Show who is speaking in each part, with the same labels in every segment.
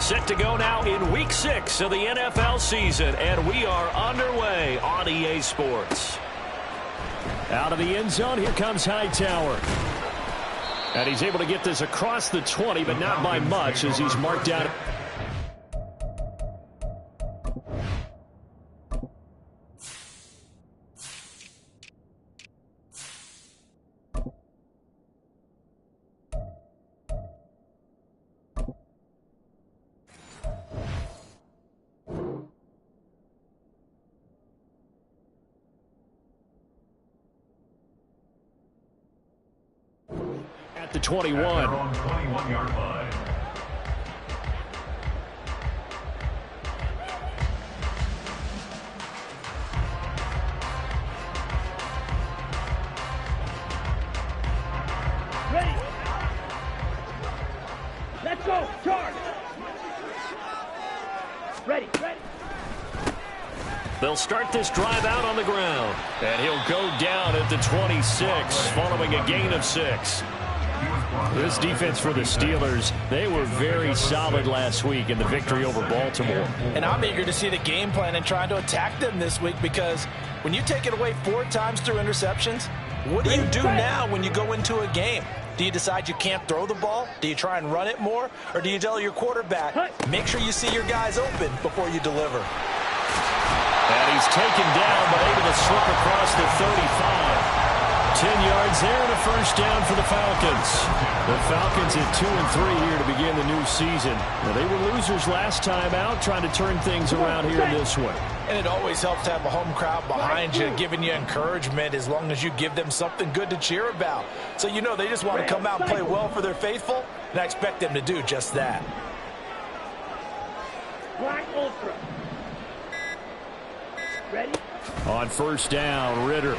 Speaker 1: Set to go now in Week 6 of the NFL season, and we are underway on EA Sports. Out of the end zone, here comes Hightower. And he's able to get this across the 20, but not by much as he's marked out. At the 21. On 21-yard line.
Speaker 2: Ready. Let's go. Charge. Ready.
Speaker 1: They'll start this drive out on the ground. And he'll go down at the 26 following a gain of 6. This defense for the Steelers, they were very solid last week in the victory over Baltimore.
Speaker 3: And I'm eager to see the game plan and trying to attack them this week, because when you take it away 4 times through interceptions, what do you do now when you go into a game? Do you decide you can't throw the ball? Do you try and run it more? Or do you tell your quarterback, make sure you see your guys open before you deliver?
Speaker 1: And he's taken down, but able to slip across the 35. 10 yards there and a first down for the Falcons. The Falcons at 2-3 here to begin the new season. Well, they were losers last time out, trying to turn things around here in this one.
Speaker 3: And it always helps to have a home crowd behind you, giving you encouragement as long as you give them something good to cheer about. So you know they just want to come out and play well for their faithful, and I expect them to do just that.
Speaker 2: Black Ultra. Ready?
Speaker 1: On first down, Ritter.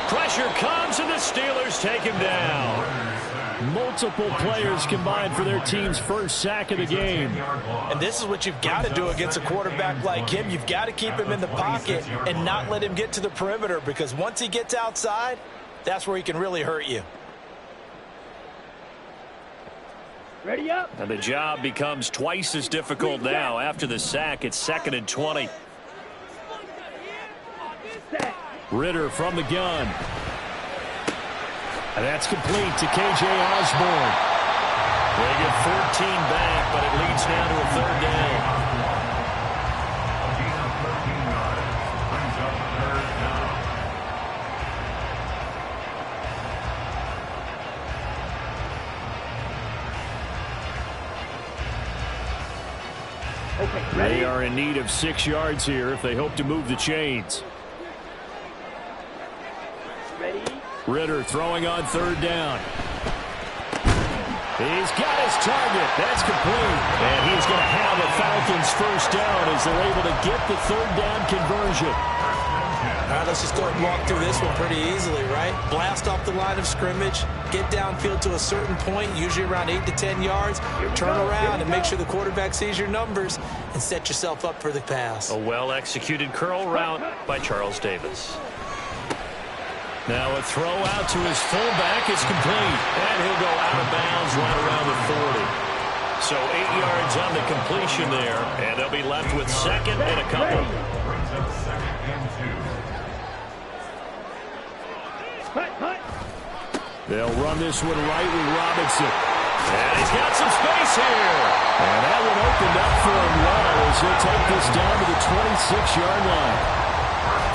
Speaker 1: Pressure comes, and the Steelers take him down. Multiple players combined for their team's first sack of the game.
Speaker 3: And this is what you've got to do against a quarterback like him. You've got to keep him in the pocket and not let him get to the perimeter, because once he gets outside, that's where he can really hurt you.
Speaker 2: Ready up.
Speaker 1: And the job becomes twice as difficult now after the sack. It's 2nd and 20. Ritter from the gun. And that's complete to K.J. Osborne. They get 14 back, but it leads now to a 3rd down. They are in need of 6 yards here if they hope to move the chains.
Speaker 2: Ready?
Speaker 1: Ritter throwing on 3rd down. He's got his target. That's complete. And he's going to have a Falcons first down as they're able to get the 3rd down conversion.
Speaker 3: All right, let's just go and walk through this one pretty easily, right? Blast off the line of scrimmage, get downfield to a certain point, usually around 8 to 10 yards, turn around and make sure the quarterback sees your numbers and set yourself up for the pass.
Speaker 1: A well-executed curl route by Charles Davis. Now a throw out to his fullback is complete, and he'll go out of bounds right around the 40. So 8 yards on the completion there, and they'll be left with 2nd and a couple. They'll run this one right with Robinson. And he's got some space here. And that one opened up for him well as he'll take this down to the 26-yard line.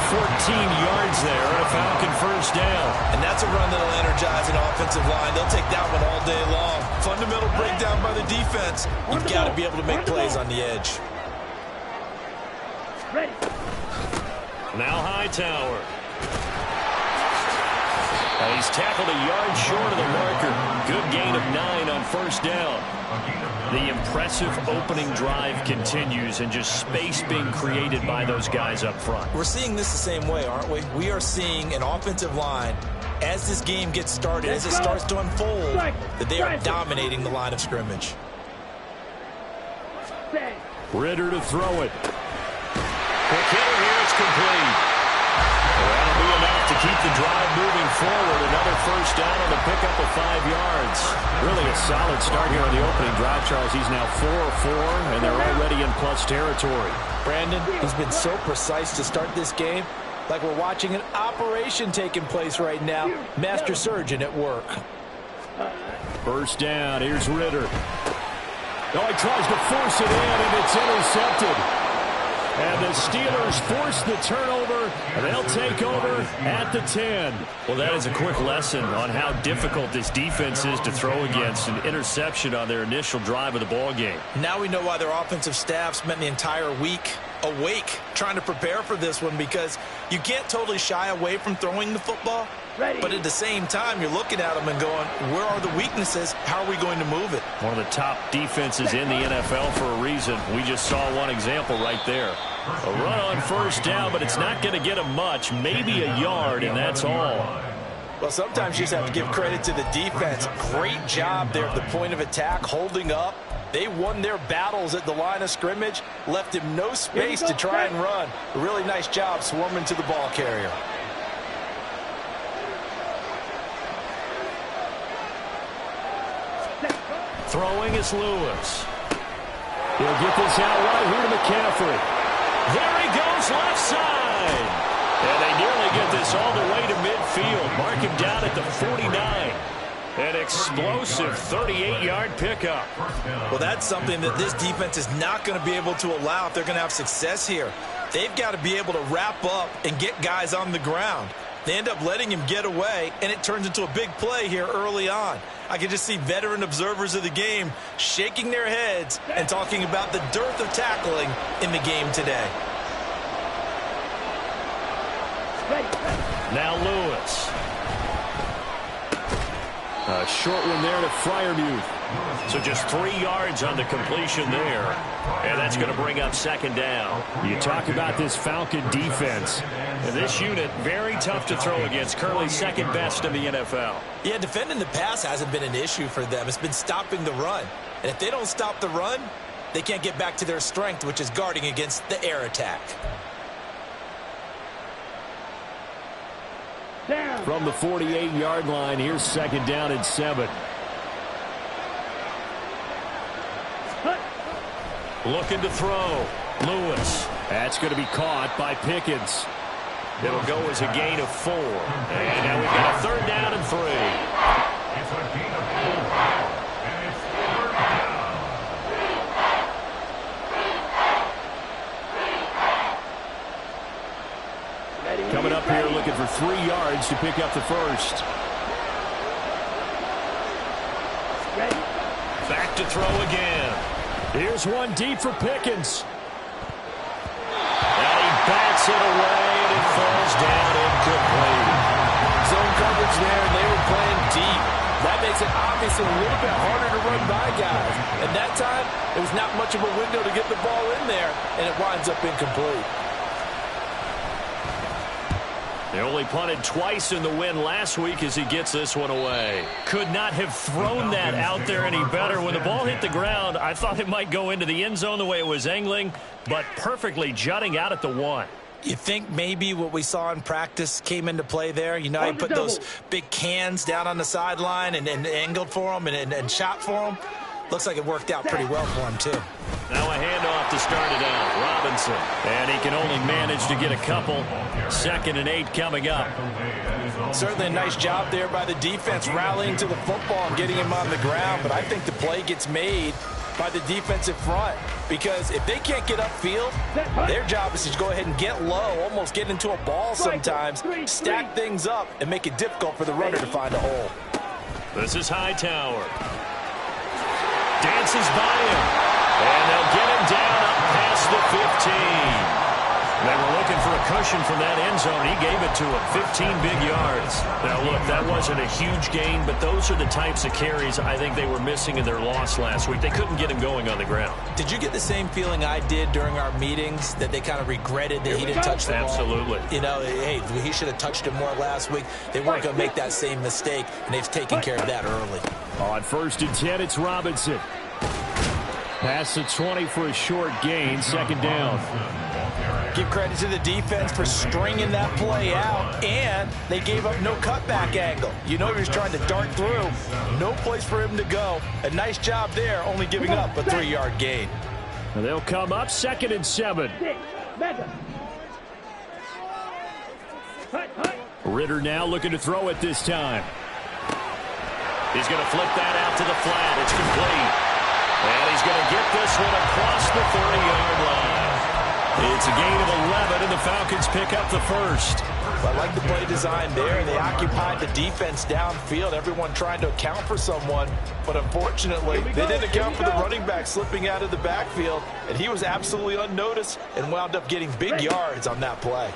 Speaker 1: 14 yards there, and a Falcon first down.
Speaker 3: And that's a run that'll energize an offensive line. They'll take that one all day long. Fundamental breakdown by the defense. You've got to be able to make plays on the edge.
Speaker 2: Ready.
Speaker 1: Now Hightower. And he's tackled a yard short of the marker. Good gain of 9 on first down. The impressive opening drive continues, and just space being created by those guys up front.
Speaker 3: We're seeing this the same way, aren't we? We are seeing an offensive line, as this game gets started, as it starts to unfold, that they are dominating the line of scrimmage.
Speaker 1: Ritter to throw it. Quick hitter here, it's complete. That'll be enough to keep the drive moving forward. Another first down on the pickup of 5 yards. Really a solid start here on the opening drive, Charles. He's now 4 of 4, and they're already in plus territory.
Speaker 3: Brandon, he's been so precise to start this game, like we're watching an operation taking place right now. Master surgeon at work.
Speaker 1: First down, here's Ritter. Oh, he tries to force it in, and it's intercepted. And the Steelers force the turnover, and they'll take over at the 10. Well, that is a quick lesson on how difficult this defense is to throw against. An interception on their initial drive of the ball game.
Speaker 3: Now we know why their offensive staff spent the entire week awake trying to prepare for this one, because you can't totally shy away from throwing the football. But at the same time, you're looking at them and going, where are the weaknesses? How are we going to move it?
Speaker 1: One of the top defenses in the NFL for a reason. We just saw one example right there. A run on first down, but it's not going to get them much. Maybe a yard, and that's all.
Speaker 3: Well, sometimes you just have to give credit to the defense. Great job there at the point of attack, holding up. They won their battles at the line of scrimmage, left him no space to try and run. A really nice job swarming to the ball carrier.
Speaker 1: Throwing is Lewis. He'll get this out right here to McCaffrey. There he goes, left side. And they nearly get this all the way to midfield. Mark him down at the 49. An explosive 38-yard pickup.
Speaker 3: Well, that's something that this defense is not going to be able to allow if they're going to have success here. They've got to be able to wrap up and get guys on the ground. They end up letting him get away, and it turns into a big play here early on. I can just see veteran observers of the game shaking their heads and talking about the dearth of tackling in the game today.
Speaker 1: Now Lewis. A short one there to Freiermuth. So just 3 yards on the completion there. And that's going to bring up second down. You talk about this Falcon defense. And this unit, very tough to throw against. Currently second best in the NFL.
Speaker 3: Yeah, defending the pass hasn't been an issue for them. It's been stopping the run. And if they don't stop the run, they can't get back to their strength, which is guarding against the air attack.
Speaker 1: From the 48-yard line, here's second down and 7. Looking to throw. Lewis. That's going to be caught by Pickens. It'll go as a gain of 4. And now we've got a third down and 3.
Speaker 4: It's a gain of 4. And it's third down.
Speaker 1: Coming up here looking for 3 yards to pick up the first. Back to throw again. Here's one deep for Pickens. And he bats it away, and it falls down incomplete.
Speaker 3: Zone coverage there, and they were playing deep. That makes it obviously a little bit harder to run by guys. And that time, it was not much of a window to get the ball in there, and it winds up incomplete.
Speaker 1: They only punted twice in the win last week as he gets this one away. Could not have thrown that out there any better. When the ball hit the ground, I thought it might go into the end zone the way it was angling, but perfectly jutting out at the 1.
Speaker 3: You think maybe what we saw in practice came into play there? You know, he put those big cans down on the sideline and angled for them and shot for them. Looks like it worked out pretty well for him, too.
Speaker 1: Now a handoff to start it out. Robinson. And he can only manage to get a couple. 2nd and 8 coming up.
Speaker 3: Certainly a nice job there by the defense rallying to the football and getting him on the ground. But I think the play gets made by the defensive front, because if they can't get upfield, their job is to go ahead and get low, almost get into a ball sometimes, stack things up, and make it difficult for the runner to find a hole.
Speaker 1: This is Hightower. Dances by him. And they'll get him down up past the 15. They were looking for a cushion from that end zone. He gave it to him. 15 big yards. Now, look, that wasn't a huge gain, but those are the types of carries I think they were missing in their loss last week. They couldn't get him going on the ground.
Speaker 3: Did you get the same feeling I did during our meetings, that they kind of regretted that he didn't touch the ball?
Speaker 1: Absolutely.
Speaker 3: You know, hey, he should have touched it more last week. They weren't going to make that same mistake, and they've taken care of that early.
Speaker 1: On 1st and 10, it's Robinson. Past the 20 for a short gain. 2nd down.
Speaker 3: Give credit to the defense for stringing that play out, and they gave up no cutback angle. You know he was trying to dart through. No place for him to go. A nice job there, only giving up a 3-yard gain.
Speaker 1: And they'll come up 2nd and 7. Ritter now looking to throw it this time. He's going to flip that out to the flat. It's complete. And he's going to get this one across the 30-yard line. It's a gain of 11, and the Falcons pick up the first.
Speaker 3: I like the play design there. They occupied the defense downfield, everyone trying to account for someone. But unfortunately, they didn't account for the running back slipping out of the backfield, and he was absolutely unnoticed and wound up getting big yards on that play.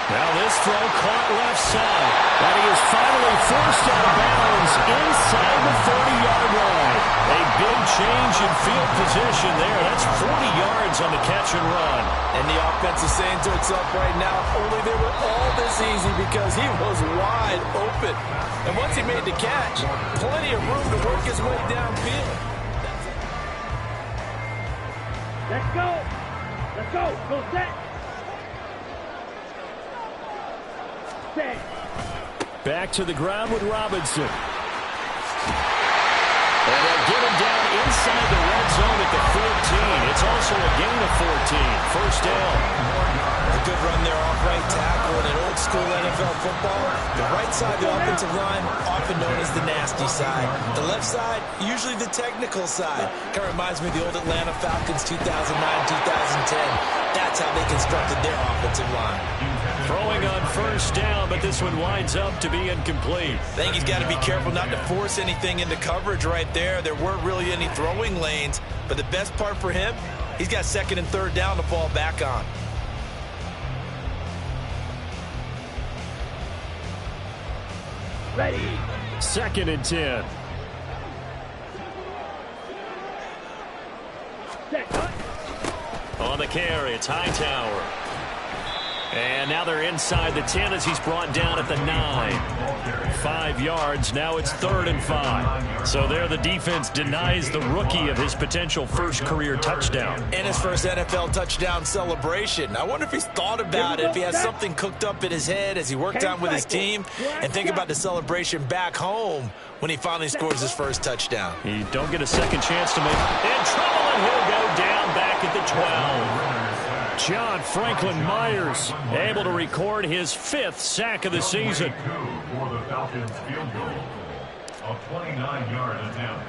Speaker 1: Now this throw caught left side. And he is finally forced out of bounds inside the 30-yard line. A big change in field position there. That's 40 yards on the catch and run.
Speaker 3: And the offense is saying to itself right now, if only they were all this easy, because he was wide open. And once he made the catch, plenty of room to work his way downfield.
Speaker 2: Let's go. Let's go. Go set.
Speaker 1: Back to the ground with Robinson. And they'll get him down inside the red zone at the 14. It's also a gain of 14. First down.
Speaker 3: A good run there off right tackle in an old school NFL football. The right side of the offensive line, often known as the nasty side. The left side, usually the technical side. Kind of reminds me of the old Atlanta Falcons 2009-2010. That's how they constructed their offensive line.
Speaker 1: Throwing on first down, but this one winds up to be incomplete.
Speaker 3: I think he's got to be careful not to force anything into coverage right there. There weren't really any throwing lanes, but the best part for him, he's got 2nd and 3rd down to fall back on.
Speaker 2: Ready.
Speaker 1: 2nd and 10.
Speaker 2: Set.
Speaker 1: On the carry, it's Hightower. And now they're inside the 10 as he's brought down at the 9. 5 yards. Now it's 3rd and 5. So there the defense denies the rookie of his potential first career touchdown.
Speaker 3: And his first NFL touchdown celebration. I wonder if he's thought about it, if he has something cooked up in his head as he worked out with his team, and think about the celebration back home when he finally scores his first touchdown.
Speaker 1: You don't get a second chance to make in trouble, and he'll go down back at the 12. John Franklin Myers able to record his 5th sack of the season.
Speaker 4: For the Falcons field goal, a 29-yard attempt.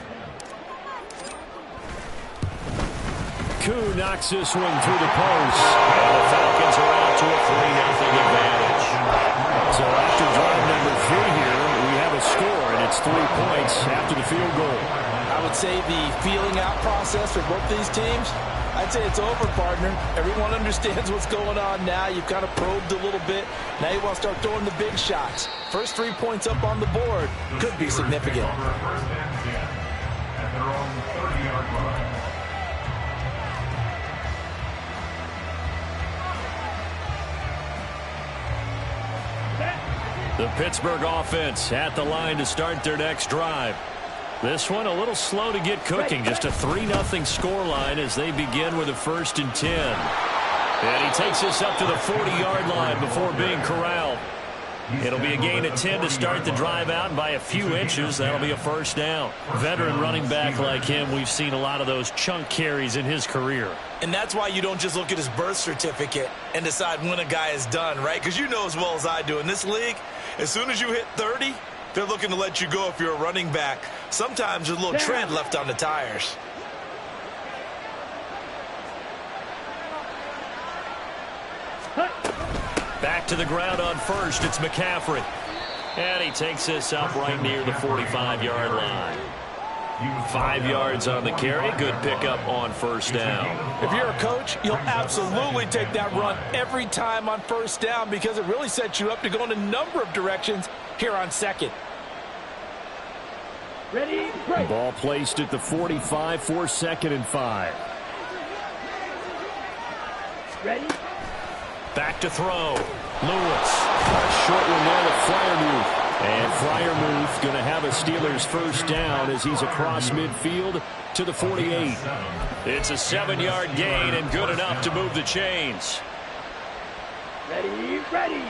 Speaker 1: Koo knocks this one through the post. And the Falcons are out to a 3-0 advantage. So after drive number 3 here, we have a score, and it's 3 points after the field goal.
Speaker 3: I would say the feeling out process for both these teams, I'd say it's over, partner. Everyone understands what's going on now. You've kind of probed a little bit. Now you want to start throwing the big shots. First 3 points up on the board could be significant.
Speaker 4: First and 10 at their own 30-yard line.
Speaker 1: The Pittsburgh offense at the line to start their next drive. This one a little slow to get cooking. Just a 3-0 scoreline as they begin with a 1st and 10. And he takes this up to the 40-yard line before being corralled. It'll be a gain of 10 to start the drive out, and by a few inches, that'll be a first down. Veteran running back like him, we've seen a lot of those chunk carries in his career.
Speaker 3: And that's why you don't just look at his birth certificate and decide when a guy is done, right? Because you know as well as I do, in this league, as soon as you hit 30, they're looking to let you go if you're a running back. Sometimes there's a little tread left on the tires.
Speaker 1: Back to the ground on first. It's McCaffrey. And he takes this up right near the 45-yard line. 5 yards on the carry. Good pickup on first down.
Speaker 3: If you're a coach, you'll absolutely take that run every time on first down because it really sets you up to go in a number of directions here on second.
Speaker 2: Ready, break.
Speaker 1: Ball placed at the 45 for 2nd and 5.
Speaker 2: Ready.
Speaker 1: Back to throw. Lewis. A short one there with Freiermuth. And Freiermuth going to have a Steelers first down as he's across midfield to the 48. It's a 7-yard gain and good enough to move the chains.
Speaker 2: Ready, ready.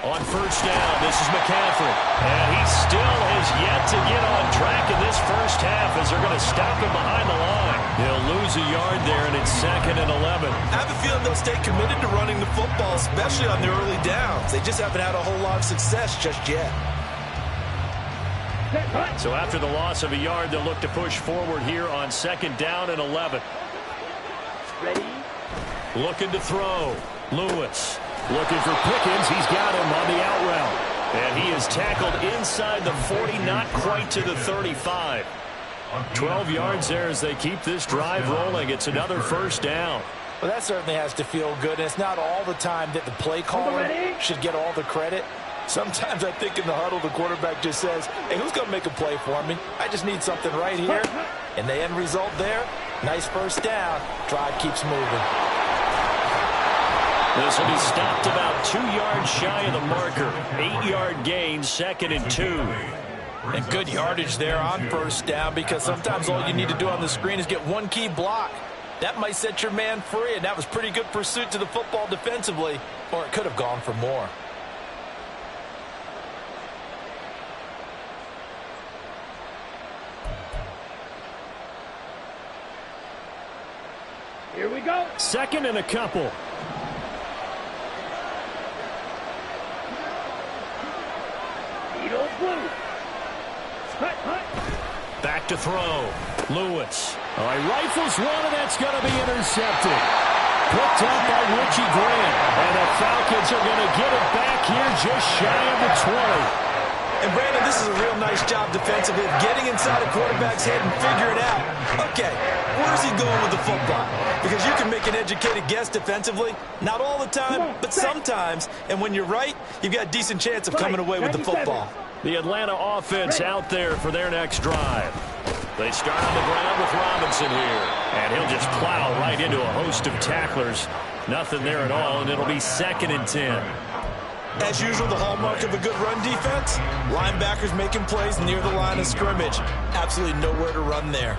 Speaker 1: On first down, this is McCaffrey. And he still has yet to get on track in this first half as they're going to stop him behind the line. He'll lose a yard there, and it's 2nd and 11.
Speaker 3: I have a feeling they'll stay committed to running the football, especially on the early downs. They just haven't had a whole lot of success just yet.
Speaker 1: So after the loss of a yard, they'll look to push forward here on 2nd down and 11.
Speaker 2: Ready.
Speaker 1: Looking to throw. Lewis. Looking for Pickens. He's got him on the out route. And he is tackled inside the 40, not quite to the 35. 12 yards there as they keep this drive rolling. It's another first down.
Speaker 3: Well, that certainly has to feel good. And it's not all the time that the play caller should get all the credit. Sometimes I think in the huddle, the quarterback just says, hey, who's going to make a play for me? I just need something right here. And the end result there, nice first down. Drive keeps moving.
Speaker 1: This will be stopped about 2 yards shy of the marker. 8-yard gain, 2nd and 2.
Speaker 3: And good yardage there on first down, because sometimes all you need to do on the screen is get one key block. That might set your man free, and that was pretty good pursuit to the football defensively, or it could have gone for more.
Speaker 2: Here we go.
Speaker 1: 2nd and a couple.
Speaker 2: Eagle blue. Hut, hut.
Speaker 1: Back to throw. Lewis. Oh, he rifles one, and that's going to be intercepted. Picked up by Richie Grant. And the Falcons are going to get it back here just shy of the 20.
Speaker 3: And, Brandon, this is a real nice job defensively of getting inside a quarterback's head and figuring out, okay, where's he going with the football? Because you can make an educated guess defensively. Not all the time, but sometimes. And when you're right, you've got a decent chance of coming away with the football.
Speaker 1: The Atlanta offense out there for their next drive. They start on the ground with Robinson here. And he'll just plow right into a host of tacklers. Nothing there at all, and it'll be 2nd and 10.
Speaker 3: As usual, the hallmark of a good run defense, linebackers making plays near the line of scrimmage. Absolutely nowhere to run there.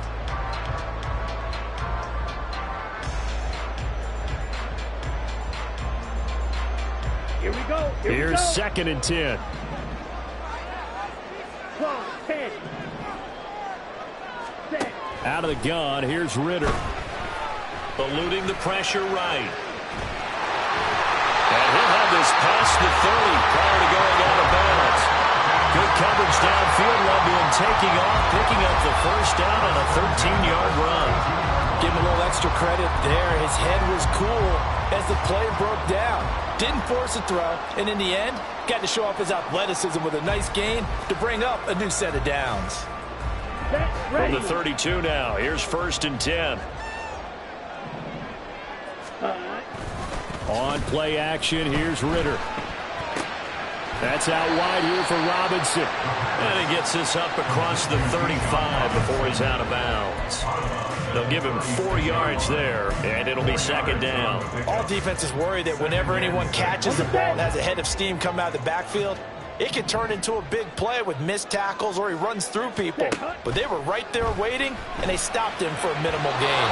Speaker 2: Here we go.
Speaker 1: Here's 2nd and 10.
Speaker 2: 12, 10. 6.
Speaker 1: Out of the gun, here's Ritter. Eluding the pressure right. And he'll have this past the 30 prior to going out of bounds. Good coverage downfield led to him taking off, picking up the first down on a 13-yard run.
Speaker 3: Give him a little extra credit there. His head was cool as the play broke down. Didn't force a throw, and in the end, got to show off his athleticism with a nice gain to bring up a new set of downs.
Speaker 1: From the 32 now, here's 1st and 10. On play action, here's Ritter. That's out wide here for Robinson. And he gets this up across the 35 before he's out of bounds. They'll give him 4 yards there, and it'll be 2nd down.
Speaker 3: All defenses worry that whenever anyone catches the ball and has a head of steam come out of the backfield, it can turn into a big play with missed tackles or he runs through people. But they were right there waiting, and they stopped him for a minimal gain.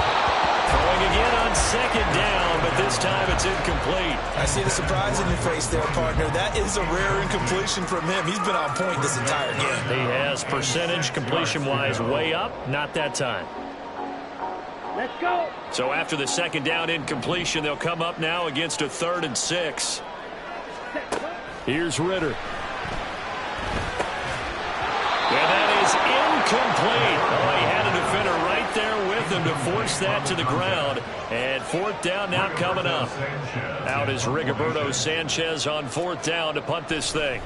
Speaker 1: Throwing again on 2nd down, but this time it's incomplete.
Speaker 3: I see the surprise in your face there, partner. That is a rare incompletion from him. He's been on point this entire game.
Speaker 1: He has percentage completion-wise way up, not that time.
Speaker 2: Let's go.
Speaker 1: So after the 2nd down incompletion, they'll come up now against a 3rd and 6. Here's Ritter. And that is incomplete. Oh, he had a defender right there with him to force that to the ground. And 4th down now coming up. Out is Rigoberto Sanchez on 4th down to punt this thing.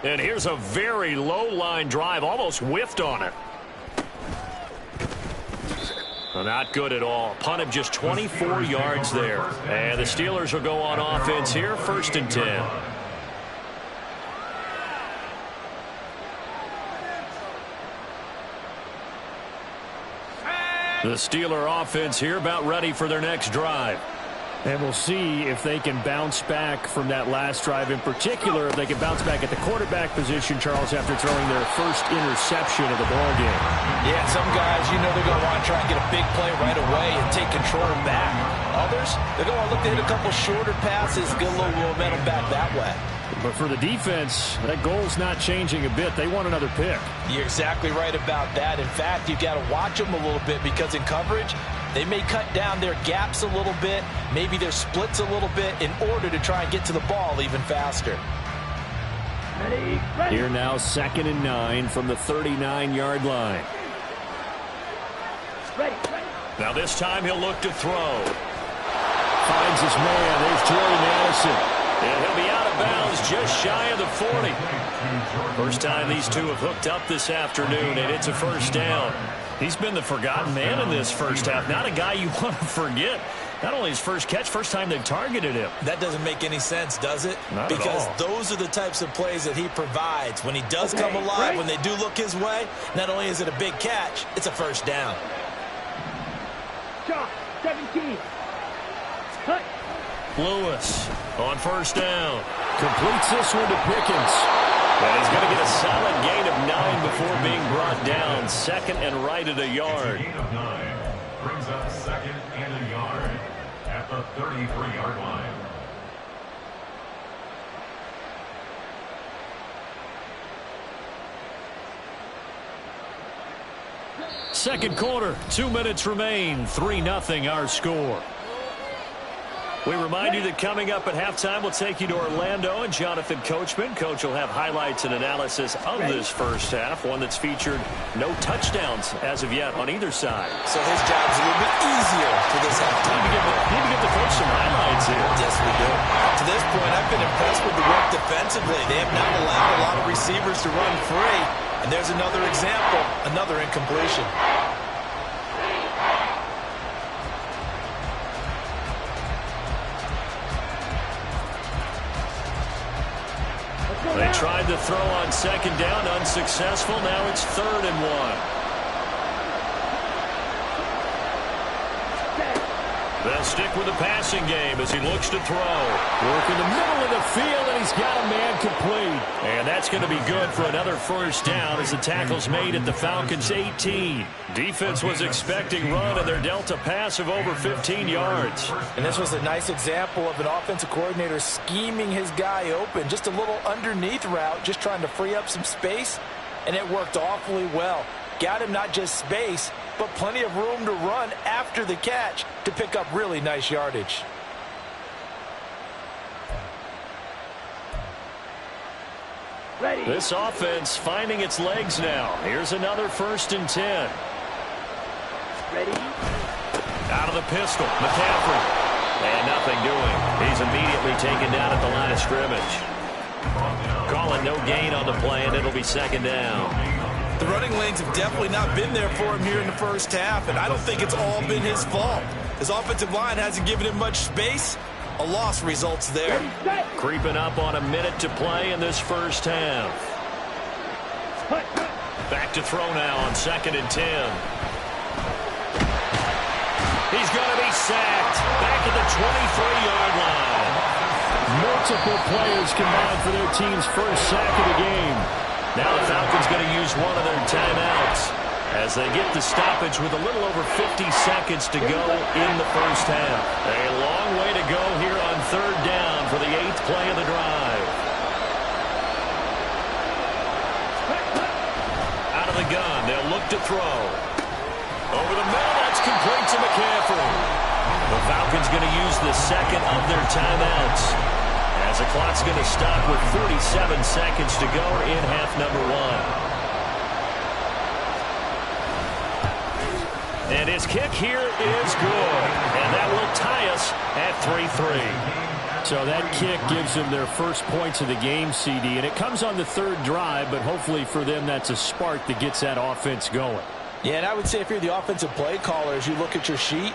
Speaker 1: And here's a very low-line drive, almost whiffed on it. Well, not good at all. Punt of just 24 yards there. And the Steelers will go on offense here, 1st and 10. The Steeler offense here about ready for their next drive. And we'll see if they can bounce back from that last drive. In particular, if they can bounce back at the quarterback position, Charles, after throwing their first interception of the ballgame.
Speaker 3: Yeah, some guys, you know they're going to want to try and get a big play right away and take control back. Others, they're going to look to hit a couple shorter passes, get a little momentum back that way.
Speaker 1: But for the defense, that goal's not changing a bit. They want another pick.
Speaker 3: You're exactly right about that. In fact, you've got to watch them a little bit because in coverage, they may cut down their gaps a little bit, maybe their splits a little bit in order to try and get to the ball even faster.
Speaker 2: Ready.
Speaker 1: Here now, 2nd and 9 from the 39-yard line.
Speaker 2: Ready.
Speaker 1: Now this time he'll look to throw. Finds his man. There's Jordan Addison. And he'll be out of bounds just shy of the 40. First time these two have hooked up this afternoon, and it's a first down. He's been the forgotten man in this first half. Not a guy you want to forget. Not only his first catch, first time they've targeted him.
Speaker 3: That doesn't make any sense, does it?
Speaker 1: Not
Speaker 3: because
Speaker 1: at all.
Speaker 3: those are the types of plays that he provides. When he does come alive, when they do look his way, not only is it a big catch, it's a first down.
Speaker 2: Shot. 17. Cut.
Speaker 1: Lewis on first down. Completes this one to Pickens. And he's going to get a solid gain of 9 before being brought down. 2nd and right at a yard.
Speaker 4: Gain of 9 brings up 2nd and a yard at the 33-yard line.
Speaker 1: Second quarter, 2 minutes remain. 3-0 our score. We remind you that coming up at halftime, we'll take you to Orlando and Jonathan Coachman. Coach will have highlights and analysis of this first half, one that's featured no touchdowns as of yet on either side.
Speaker 3: So his job's a little bit easier for this halftime.
Speaker 1: Need to give the coach some highlights here.
Speaker 3: Yes, we do. To this point, I've been impressed with the work defensively. They have not allowed a lot of receivers to run free. And there's another example, another incompletion.
Speaker 1: They tried to throw on 2nd down, unsuccessful. Now it's 3rd and 1. They'll stick with the passing game as he looks to throw. Work in the middle of the field, and he's got a man complete. And that's going to be good for another first down as the tackle's made at the Falcons' 18. Defense was expecting run, and they're dealt a pass of over 15 yards.
Speaker 3: And this was a nice example of an offensive coordinator scheming his guy open. Just a little underneath route, just trying to free up some space, and it worked awfully well. Got him not just space, but plenty of room to run after the catch to pick up really nice yardage.
Speaker 2: Ready.
Speaker 1: This offense finding its legs now. Here's another 1st and 10.
Speaker 2: Ready.
Speaker 1: Out of the pistol, McCaffrey. And nothing doing. He's immediately taken down at the line of scrimmage. Calling no gain on the play, and it'll be 2nd down.
Speaker 3: The running lanes have definitely not been there for him here in the first half, and I don't think it's all been his fault. His offensive line hasn't given him much space. A loss results there.
Speaker 1: Creeping up on a minute to play in this first half. Back to throw now on 2nd and 10. He's going to be sacked. Back at the 23-yard line. Multiple players combined for their team's first sack of the game. Now the Falcons going to use one of their timeouts as they get the stoppage with a little over 50 seconds to go in the first half. A long way to go here on 3rd down for the 8th play of the drive. Out of the gun, they'll look to throw. Over the middle, that's complete to McCaffrey. The Falcons going to use the 2nd of their timeouts, as the clock's going to stop with 47 seconds to go in half number 1. And his kick here is good. And that will tie us at 3-3. So that kick gives them their first points of the game, CD. And it comes on the 3rd drive, but hopefully for them that's a spark that gets that offense going.
Speaker 3: Yeah, and I would say if you're the offensive play caller, as you look at your sheet,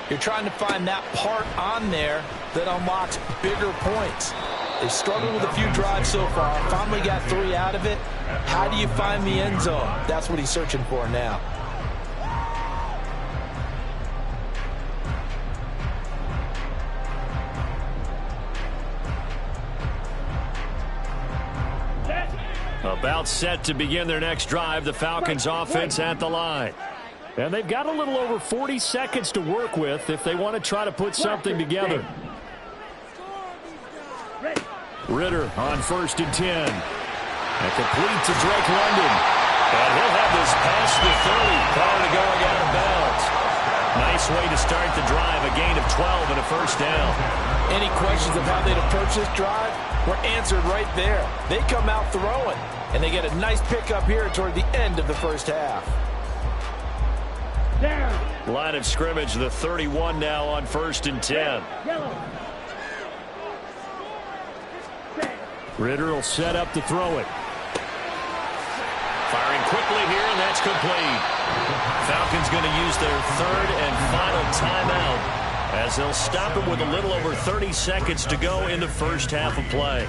Speaker 3: you're trying to find that part on there that unlocks bigger points. They've struggled with a few drives so far. Finally got 3 out of it. How do you find the end zone? That's what he's searching for now.
Speaker 1: About set to begin their next drive, the Falcons offense at the line. And they've got a little over 40 seconds to work with if they want to try to put something together. Ritter on 1st and 10. And complete to Drake London. And he'll have this past the 30 prior to going out of bounds. Nice way to start the drive, a gain of 12 and a first down.
Speaker 3: Any questions of how they'd approach this drive were answered right there. They come out throwing, and they get a nice pickup here toward the end of the first half.
Speaker 1: Line of scrimmage, the 31 now on 1st and 10. Ritter will set up to throw it. Firing quickly here, and that's complete. Falcons going to use their 3rd and final timeout as they'll stop it with a little over 30 seconds to go in the first half of play.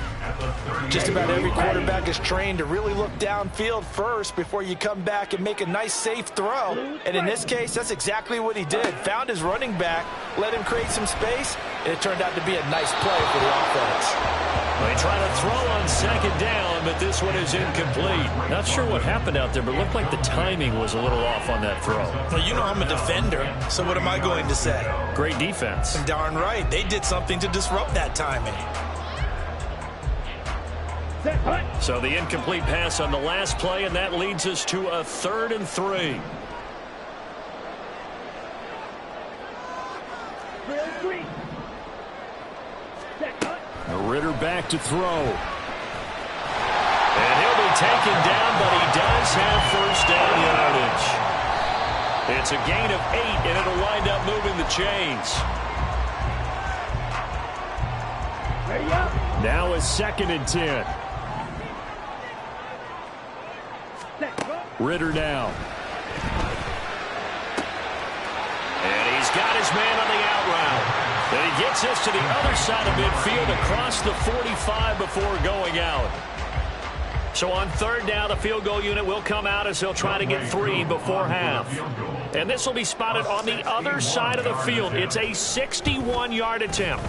Speaker 3: Just about every quarterback is trained to really look downfield first before you come back and make a nice, safe throw. And in this case, that's exactly what he did. Found his running back, let him create some space, and it turned out to be a nice play for the offense.
Speaker 1: They try to throw on 2nd down, but this one is incomplete. Not sure what happened out there, but it looked like the timing was a little off on that throw.
Speaker 3: Well, you know I'm a defender, so what am I going to say?
Speaker 1: Great defense.
Speaker 3: Darn right. They did something to disrupt that timing.
Speaker 1: So the incomplete pass on the last play, and that leads us to a 3rd and 3. Ritter back to throw. And he'll be taken down, but he does have first down yardage. It's a gain of 8, and it'll wind up moving the chains. Now a 2nd and 10. Ritter now. And he's got his man on the out route. And he gets us to the other side of midfield across the 45 before going out. So on 3rd down, the field goal unit will come out as he'll try to get 3 before half. And this will be spotted on the other side of the field. It's a 61-yard attempt.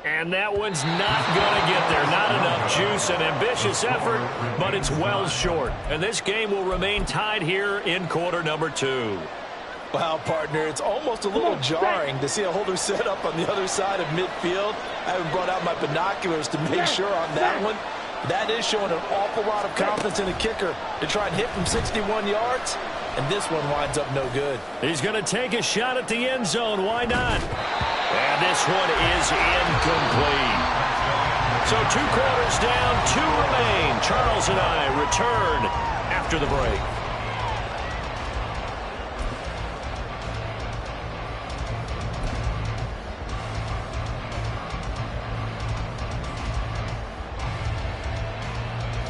Speaker 1: And that one's not going to get there. Not enough juice. An ambitious effort, but it's well short. And this game will remain tied here in quarter number 2.
Speaker 3: Wow, partner, it's almost a little jarring to see a holder set up on the other side of midfield. I haven't brought out my binoculars to make sure on that one. That is showing an awful lot of confidence in the kicker to try and hit from 61 yards, and this one winds up no good.
Speaker 1: He's going to take a shot at the end zone. Why not? And this one is incomplete. So 2 quarters down, 2 remain. Charles and I return after the break.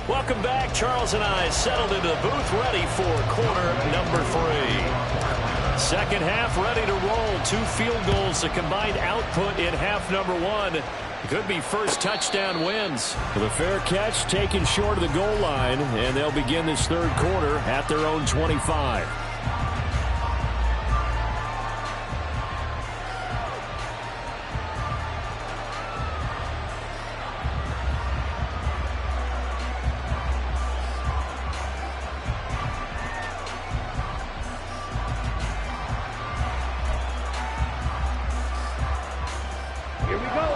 Speaker 1: Welcome back. Charles and I settled into the booth ready for quarter number 3. Second half ready to roll. 2 field goals, the combined output in half number 1. Could be first touchdown wins. The fair catch taken short of the goal line, and they'll begin this 3rd quarter at their own 25.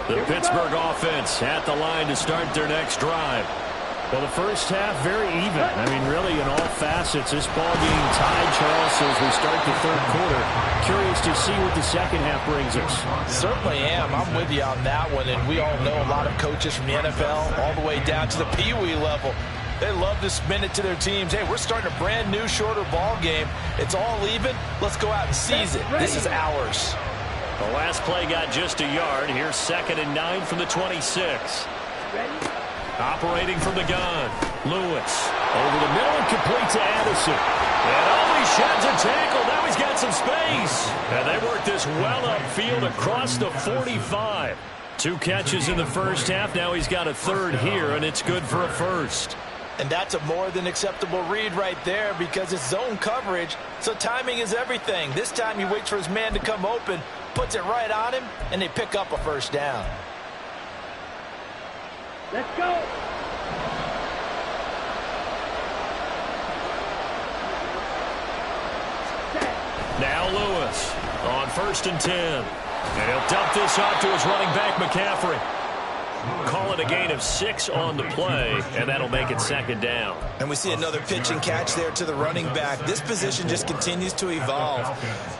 Speaker 1: The Pittsburgh offense at the line to start their next drive. Well, the first half, very even. I mean, really, in all facets, this ball being tied, Charles, as we start the 3rd quarter. Curious to see what the second half brings us.
Speaker 3: Certainly am. I'm with you on that one, and we all know a lot of coaches from the NFL all the way down to the Pee-wee level. They love to spin it to their teams. Hey, we're starting a brand new, shorter ball game. It's all even. Let's go out and seize it. This is ours.
Speaker 1: The last play got just a yard. Here's 2nd and 9 from the 26. Operating from the gun. Lewis over the middle and complete to Addison. And he sheds a tackle. Now he's got some space. And they work this well upfield across the 45. 2 catches in the first half. Now he's got a 3rd here, and it's good for a first.
Speaker 3: And that's a more than acceptable read right there because it's zone coverage, so timing is everything. This time he waits for his man to come open, puts it right on him, and they pick up a first down.
Speaker 2: Let's go.
Speaker 1: Now Lewis on 1st and 10. And he'll dump this off to his running back, McCaffrey. Call it a gain of 6 on the play, and that'll make it 2nd down.
Speaker 3: And we see another pitch and catch there to the running back. This position just continues to evolve.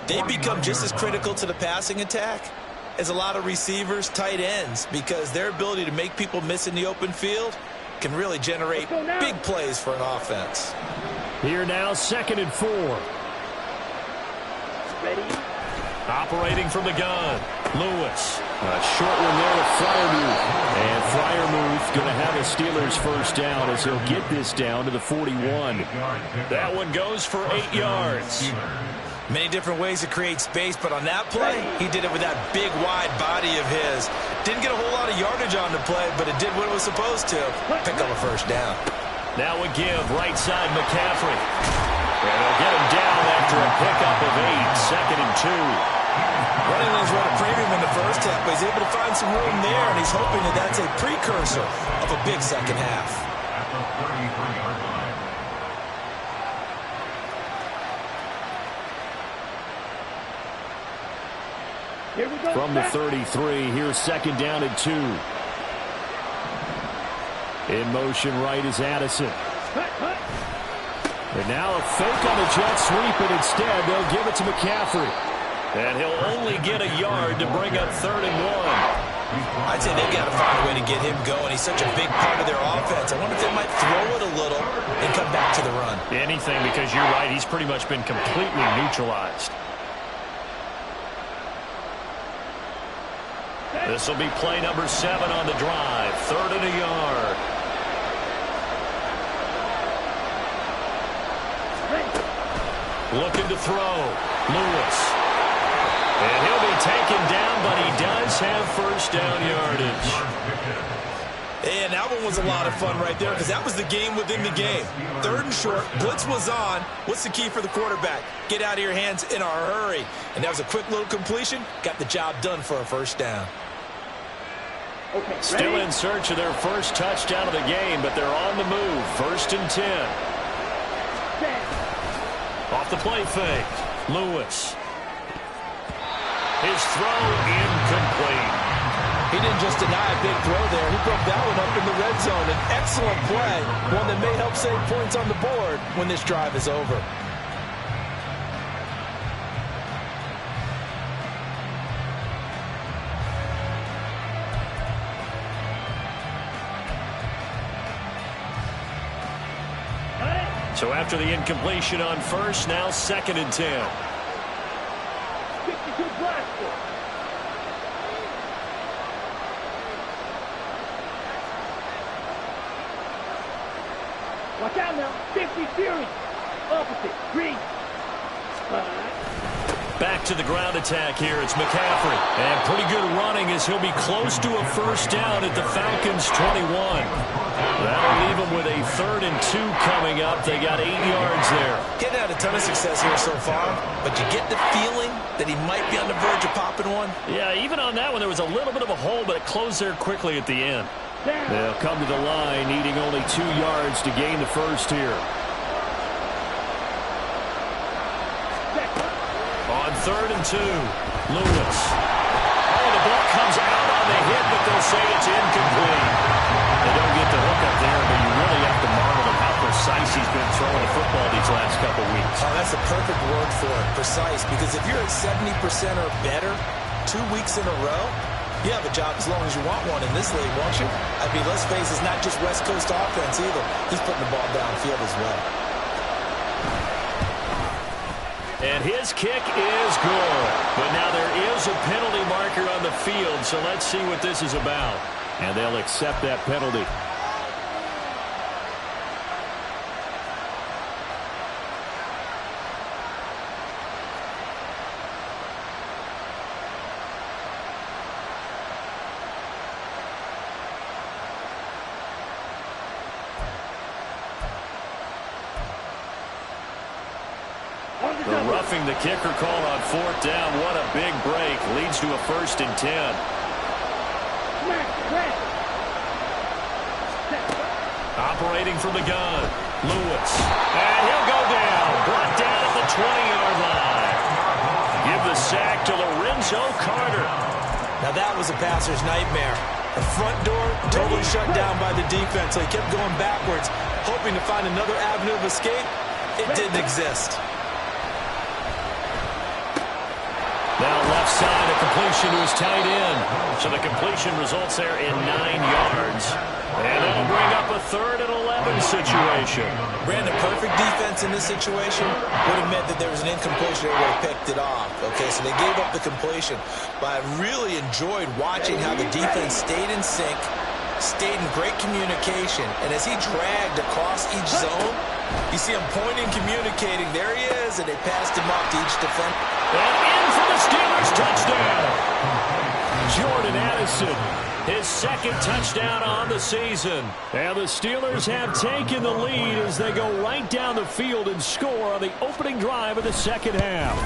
Speaker 3: They become just as critical to the passing attack as a lot of receivers, tight ends, because their ability to make people miss in the open field can really generate big plays for an offense.
Speaker 1: Here now, 2nd and 4.
Speaker 2: Ready?
Speaker 1: Operating from the gun, Lewis. A short one there with Freiermuth. And Freiermuth going to have a Steelers first down as he'll get this down to the 41. That one goes for 8 yards.
Speaker 3: Many different ways to create space, but on that play, he did it with that big, wide body of his. Didn't get a whole lot of yardage on the play, but it did what it was supposed to. Pick up a first down.
Speaker 1: Now we give right side McCaffrey. And they'll get him down after a pickup of 8, 2nd and 2.
Speaker 3: Running lanes run a premium in the first half, but he's able to find some room there, and he's hoping that that's a precursor of a big second half.
Speaker 4: At the 33-yard line.
Speaker 2: Here we go.
Speaker 1: From the 33, here's 2nd down and 2. In motion right is Addison. And now a fake on the jet sweep, and instead they'll give it to McCaffrey. And he'll only get a yard to bring up 3rd and 1.
Speaker 3: I'd say they've got to find a way to get him going. He's such a big part of their offense. I wonder if they might throw it a little and come back to the run.
Speaker 1: Anything, because you're right, he's pretty much been completely neutralized. This will be play number 7 on the drive. 3rd and a yard. Looking to throw. Lewis. And he'll be taken down, but he does have first down yardage.
Speaker 3: And that one was a lot of fun right there because that was the game within the game. 3rd and short. Blitz was on. What's the key for the quarterback? Get out of your hands in a hurry. And that was a quick little completion. Got the job done for a first down.
Speaker 2: Okay,
Speaker 1: Still
Speaker 2: ready?
Speaker 1: in search of their first touchdown of the game, but they're on the move. 1st and 10. Off the play fake. Lewis. His throw incomplete.
Speaker 3: He didn't just deny a big throw there. He broke that one up in the red zone. An excellent play. One that may help save points on the board when this drive is over.
Speaker 1: So after the incompletion on first, now 2nd and 10.
Speaker 2: 52 blaster. Watch out now. 50 series. Opposite. Green.
Speaker 1: Back to the ground attack here. It's McCaffrey. And pretty good running as he'll be close to a first down at the Falcons' 21. That'll leave them with a 3rd and 2 coming up. They got 8 yards there.
Speaker 3: Getting had a ton of success here so far, but you get the feeling that he might be on the verge of popping one.
Speaker 1: Yeah, even on that one, there was a little bit of a hole, but it closed there quickly at the end. They'll come to the line, needing only 2 yards to gain the first here. On 3rd and 2, Lewis. Oh, the ball comes out on the hit, but they'll say it's incomplete. They don't get the hook up there, but you really have to marvel at how precise he's been throwing the football these last couple weeks.
Speaker 3: Oh, that's a perfect word for it, precise, because if you're at 70% or better 2 weeks in a row, you have a job as long as you want one in this league, won't you? I mean, let's face it, it's not just West Coast offense either. He's putting the ball downfield as well.
Speaker 1: And his kick is good. But now there is a penalty marker on the field, so let's see what this is about. And they'll accept that penalty. The roughing the kicker call on 4th down. What a big break. Leads to a 1st and 10. Operating from the gun. Lewis. And he'll go down. Brought down at the 20-yard line. Give the sack to Lorenzo Carter.
Speaker 3: Now that was a passer's nightmare. The front door totally shut down by the defense. So he kept going backwards, hoping to find another avenue of escape. It didn't exist.
Speaker 1: Now left side, a completion to his tight end. So the completion results there in 9 yards. And that'll bring up a 3rd and 11 situation.
Speaker 3: Brandon, perfect defense in this situation would have meant that there was an incompletion that would have picked it off. Okay, so they gave up the completion. But I really enjoyed watching how the defense stayed in sync, stayed in great communication. And as he dragged across each zone, you see him pointing, communicating. There he is, and they passed him off to each defender.
Speaker 1: And in for the Steelers touchdown. Jordan Addison, his 2nd touchdown on the season. And the Steelers have taken the lead as they go right down the field and score on the opening drive of the 2nd half.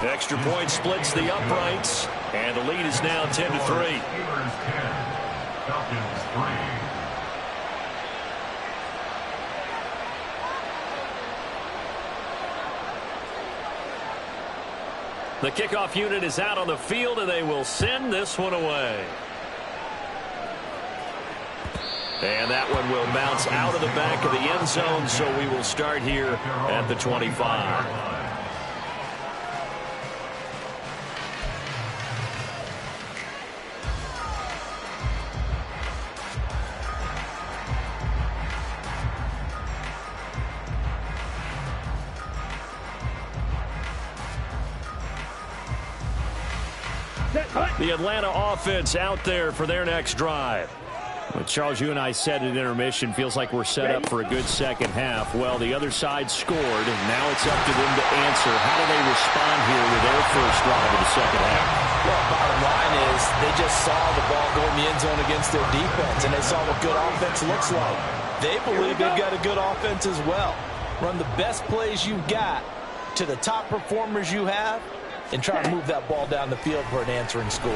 Speaker 1: Extra point splits the uprights, and the lead is now 10-3.
Speaker 4: Steelers 10, Falcons 3.
Speaker 1: The kickoff unit is out on the field, and they will send this one away. And that one will bounce out of the back of the end zone, so we will start here at the 25. The Atlanta offense out there for their next drive. Well, Charles, you and I said at intermission, feels like we're set up for a good second half. Well, the other side scored, and now it's up to them to answer. How do they respond here with their first drive of the second half?
Speaker 3: Well, bottom line is they just saw the ball go in the end zone against their defense, and they saw what good offense looks like. They believe they've got a good offense as well. Run the best plays you've got to the top performers you have, and try to move that ball down the field for an answering score.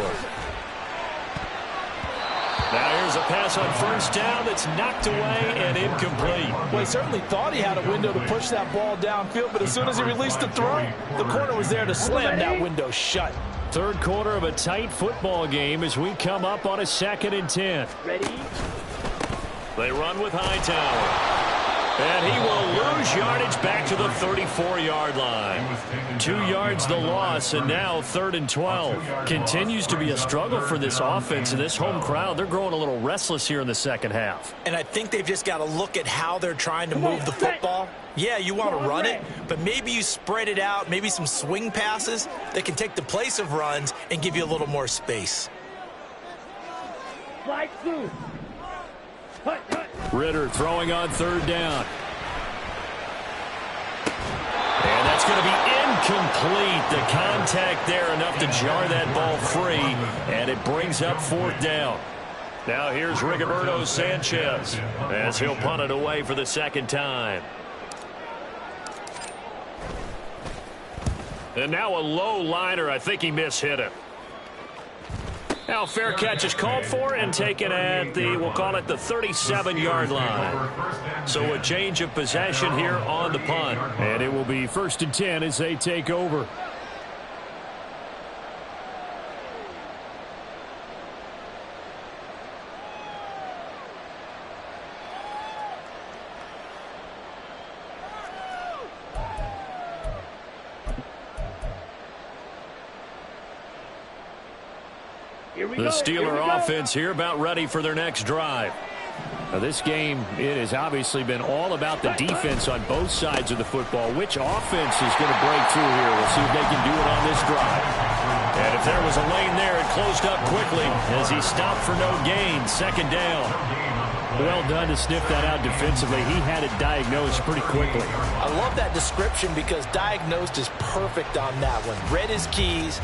Speaker 1: Now here's a pass on first down that's knocked away and incomplete.
Speaker 3: Well, he certainly thought he had a window to push that ball downfield, but as soon as he released the throw, the corner was there to slam that window shut.
Speaker 1: 3rd quarter of a tight football game as we come up on a 2nd and 10.
Speaker 2: Ready?
Speaker 1: They run with Hightower. And he will lose yardage back to the 34-yard line. 2 yards the loss, and now 3rd and 12. Continues to be a struggle for this offense and this home crowd. They're growing a little restless here in the second half.
Speaker 3: And I think they've just got to look at how they're trying to move the football. Yeah, you want to run it, but maybe you spread it out, maybe some swing passes that can take the place of runs and give you a little more space.
Speaker 2: Slide through.
Speaker 1: Ritter throwing on 3rd down. And that's going to be incomplete. The contact there enough to jar that ball free, and it brings up 4th down. Now here's Rigoberto Sanchez as he'll punt it away for the 2nd time. And now a low liner. I think he mishit it. Now fair catch is called for and taken at the, we'll call it the 37-yard line. So a change of possession here on the punt. And it will be 1st and 10 as they take over. The Steeler offense here about ready for their next drive. Now this game, it has obviously been all about the defense on both sides of the football. Which offense is going to break through here? We'll see if they can do it on this drive. And if there was a lane there, it closed up quickly as he stopped for no gain. 2nd down. Well done to sniff that out defensively. He had it diagnosed pretty quickly.
Speaker 3: I love that description because diagnosed is perfect on that one. Read his keys,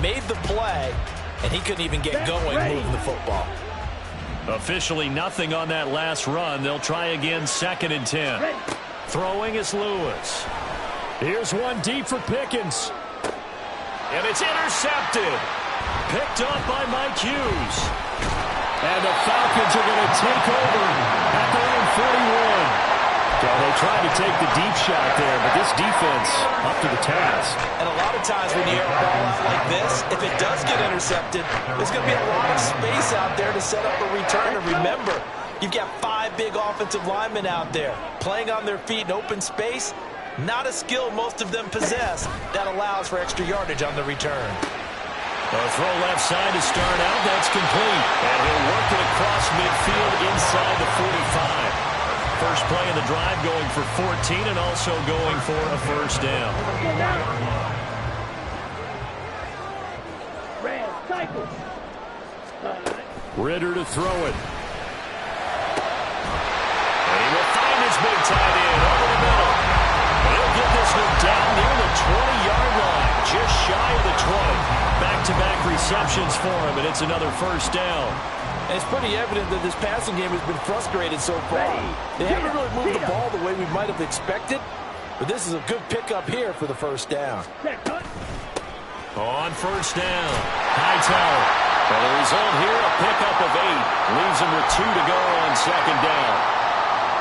Speaker 3: made the play, and he couldn't even get going moving the football.
Speaker 1: Officially nothing on that last run. They'll try again 2nd and 10. Throwing is Lewis. Here's one deep for Pickens. And it's intercepted. Picked up by Mike Hughes. And the Falcons are going to take over at their own 41. Well, they tried to take the deep shot there, but this defense up to the task.
Speaker 3: And a lot of times when you air a ball out like this, if it does get intercepted, there's going to be a lot of space out there to set up a return. And remember, you've got 5 big offensive linemen out there playing on their feet in open space. Not a skill most of them possess that allows for extra yardage on the return.
Speaker 1: A throw left side to start out. That's complete. And he'll work it across midfield inside the 45. First play of the drive going for 14 and also going for a first down. Ritter to throw it. And he will find his big tight end over the middle. He'll get this one down near the 20-yard line, just shy of the 20. Back-to-back receptions for him, and it's another first down.
Speaker 3: And it's pretty evident that this passing game has been frustrated so far. They haven't really moved the ball the way we might have expected, but this is a good pickup here for the first down.
Speaker 1: On first down, Hightower. Well, the result here, a pickup of 8. Leaves him with 2 to go on second down.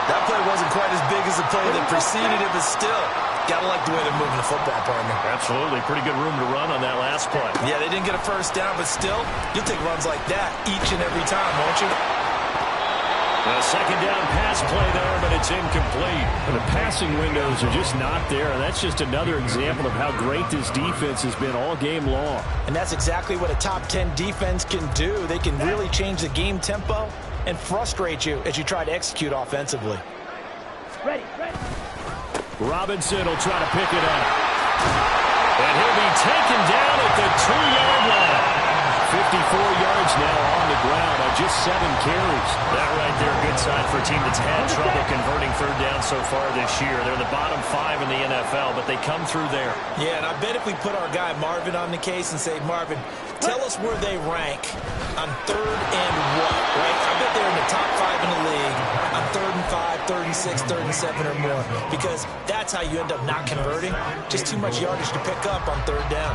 Speaker 3: That play wasn't quite as big as the play that preceded it, but still, gotta like the way they're moving the football, partner.
Speaker 1: Absolutely. Pretty good room to run on that last play.
Speaker 3: Yeah, they didn't get a first down, but still, you'll take runs like that each and every time, won't you?
Speaker 1: A second down pass play there, but it's incomplete. The passing windows are just not there, and that's just another example of how great this defense has been all game long. And
Speaker 3: that's exactly what a top 10 defense can do. They can really change the game tempo and frustrate you as you try to execute offensively.
Speaker 2: Ready.
Speaker 1: Robinson will try to pick it up. And he'll be taken down at the 2-yard line. 54 yards now on the ground on just 7 carries. That right there, good sign for a team that's had trouble converting third down so far this year. They're the bottom 5 in the NFL, but they come through there.
Speaker 3: Yeah, and I bet if we put our guy Marvin on the case and say, Marvin, tell us where they rank on third and what, right? I bet they're in the top 5 in the league on 3rd and 5, 3rd and 6, 3rd and 7 or more, because that's how you end up not converting. Just too much yardage to pick up on third down.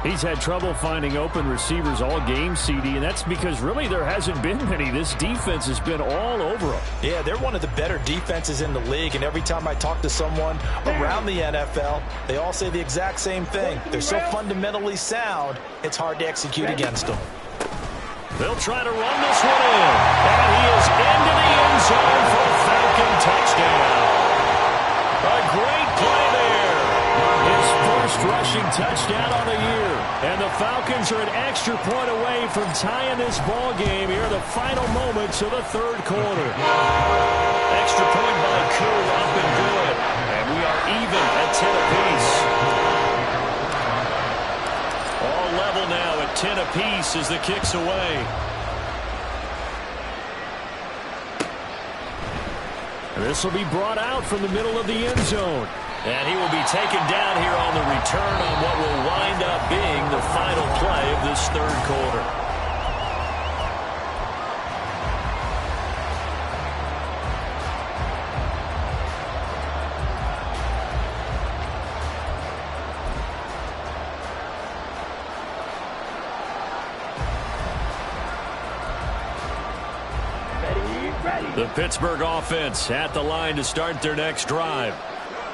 Speaker 1: He's had trouble finding open receivers all game, CD, and that's because really there hasn't been many. This defense has been all over them.
Speaker 3: Yeah, they're one of the better defenses in the league, and every time I talk to someone around the NFL, they all say the exact same thing. They're so fundamentally sound, it's hard to execute against them.
Speaker 1: They'll try to run this one in, and he is into the end zone for a Falcon touchdown. A great play there. His first rushing touchdown on the year. And the Falcons are an extra point away from tying this ball game here in the final moments of the third quarter. Extra point by Koo, up and good. And we are even at 10 apiece. All level now at 10 apiece as the kick's away. This will be brought out from the middle of the end zone. And he will be taken down here on the return on what will wind up being the final play of this third quarter. The Pittsburgh offense at the line to start their next drive.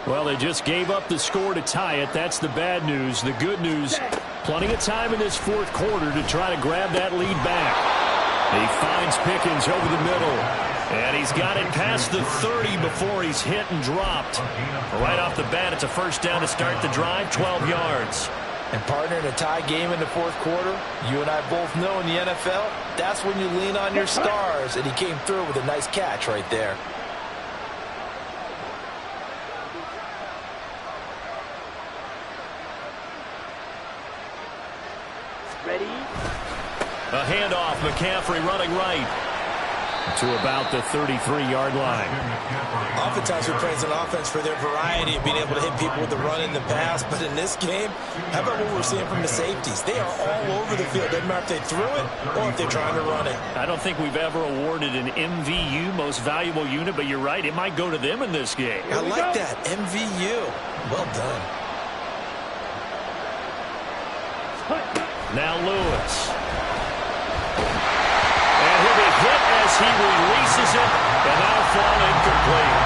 Speaker 1: Well, they just gave up the score to tie it. That's the bad news. The good news, plenty of time in this fourth quarter to try to grab that lead back. He finds Pickens over the middle. And he's got it past the 30 before he's hit and dropped. Right off the bat, it's a first down to start the drive, 12 yards.
Speaker 3: And partner, in a tie game in the fourth quarter, you and I both know in the NFL, that's when you lean on your stars. And he came through with a nice catch right there.
Speaker 2: Ready?
Speaker 1: A handoff, McCaffrey running right to about the 33-yard line.
Speaker 3: Oftentimes we praise an offense for their variety of being able to hit people with the run and the pass, but in this game, how about what we're seeing from the safeties? They are all over the field. Doesn't matter if they threw it or if they're trying to run it.
Speaker 1: I don't think we've ever awarded an MVU, most valuable unit, but you're right, it might go to them in this game.
Speaker 3: I like that, MVU. Well done.
Speaker 1: Now Lewis. And he'll be hit as he releases it, and that'll fall incomplete.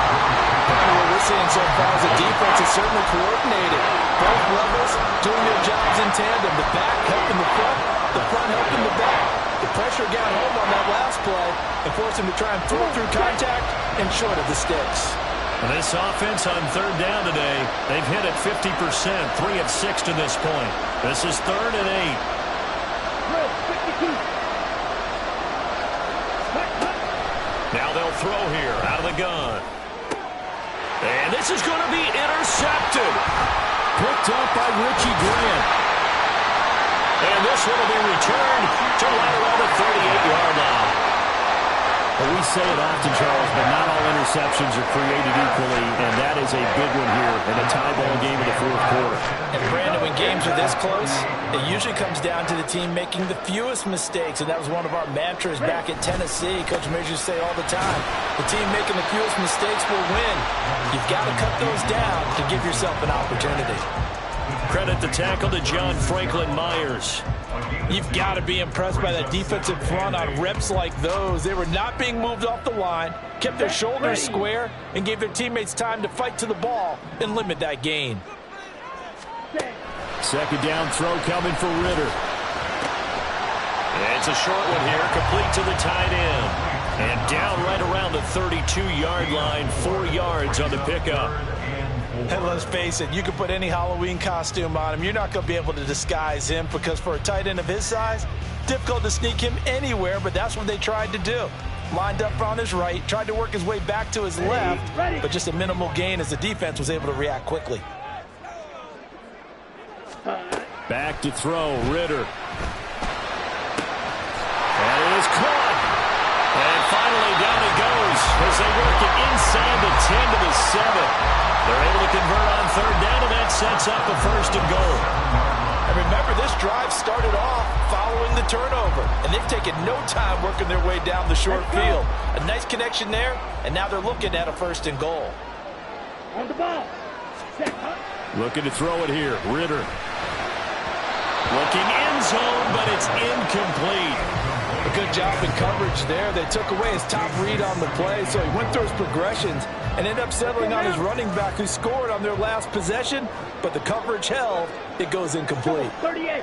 Speaker 3: we're seeing so far is the defense is certainly coordinated. Both levels doing their jobs in tandem. The back helping the front helping the back. The pressure got home on that last play and forced him to try and throw through contact and short of the sticks.
Speaker 1: This offense on third down today, they've hit it 50%, 3 of 6 to this point. This is 3rd and 8. Now they'll throw here out of the gun. And this is going to be intercepted. Picked up by Richie Grant. And this one will be returned to right around the 38-yard line. Well, we say it often, Charles, but not all interceptions are created equally, and that is a big one here in a tie ball game in the fourth quarter.
Speaker 3: And Brandon, when games are this close, it usually comes down to the team making the fewest mistakes, and that was one of our mantras back at Tennessee. Coach Majors say all the time, the team making the fewest mistakes will win. You've got to cut those down to give yourself an opportunity.
Speaker 1: Credit the tackle to John Franklin Myers.
Speaker 3: You've got to be impressed by that defensive front on reps like those. They were not being moved off the line, kept their shoulders square, and gave their teammates time to fight to the ball and limit that gain.
Speaker 1: Second down throw coming for Ritter. It's a short one here, complete to the tight end. And down right around the 32-yard line, 4 yards on the pickup.
Speaker 3: And let's face it, you can put any Halloween costume on him. You're not going to be able to disguise him because for a tight end of his size, difficult to sneak him anywhere, but that's what they tried to do. Lined up on his right, tried to work his way back to his left, but just a minimal gain as the defense was able to react quickly.
Speaker 1: Back to throw, Ritter. And it is caught. And finally down it goes as they work it inside the 10 to the 7. They're able to convert on third down, and that sets up a 1st and goal.
Speaker 3: And remember, this drive started off following the turnover, and they've taken no time working their way down the short field. A nice connection there, and now they're looking at a 1st and goal.
Speaker 2: On the ball.
Speaker 1: Looking to throw it here, Ritter. Looking end zone, but it's incomplete.
Speaker 3: A good job in coverage there. They took away his top read on the play, so he went through his progressions and ended up settling on his running back who scored on their last possession, but the coverage held. It goes incomplete.
Speaker 2: 38.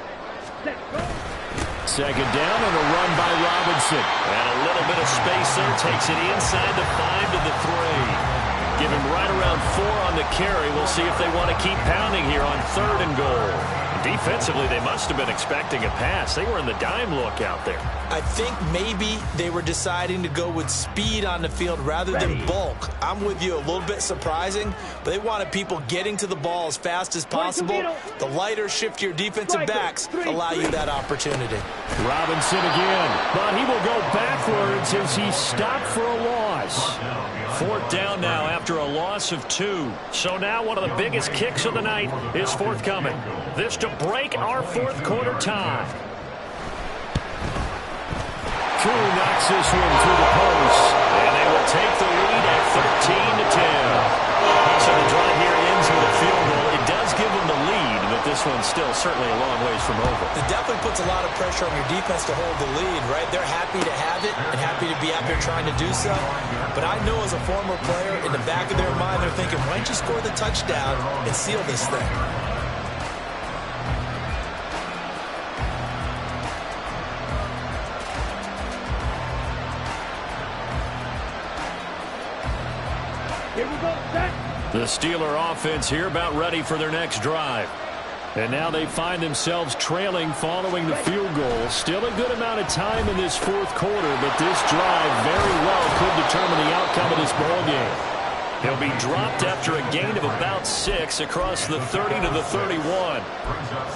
Speaker 1: Second down and a run by Robinson. And a little bit of space there. Takes it inside the 5 to the 3. Give him right around 4 on the carry. We'll see if they want to keep pounding here on 3rd and goal. Defensively, they must have been expecting a pass. They were in the dime look out there.
Speaker 3: I think maybe they were deciding to go with speed on the field rather than bulk. I'm with you, a little bit surprising, but they wanted people getting to the ball as fast as possible. The lighter, shiftier defensive backs allow you that opportunity.
Speaker 1: Robinson again, but he will go backwards as he stopped for a loss. 4th down now after a loss of 2. So now one of the biggest kicks of the night is forthcoming. This to break our 4th quarter tie. True knocks this one through the post, and they will take the lead at 13-10. So the drive here ends with a field goal. It does give them the lead, but this one's still certainly a long ways from over.
Speaker 3: It definitely puts a lot of pressure on your defense to hold the lead, right? They're happy to have it and happy to be out there trying to do so. But I know as a former player, in the back of their mind, they're thinking, why don't you score the touchdown and seal this thing?
Speaker 2: Here we go, set.
Speaker 1: The Steeler offense here about ready for their next drive. And now they find themselves trailing following the field goal. Still a good amount of time in this 4th quarter, but this drive very well could determine the outcome of this ball game. He'll be dropped after a gain of about 6 across the 30 to the 31.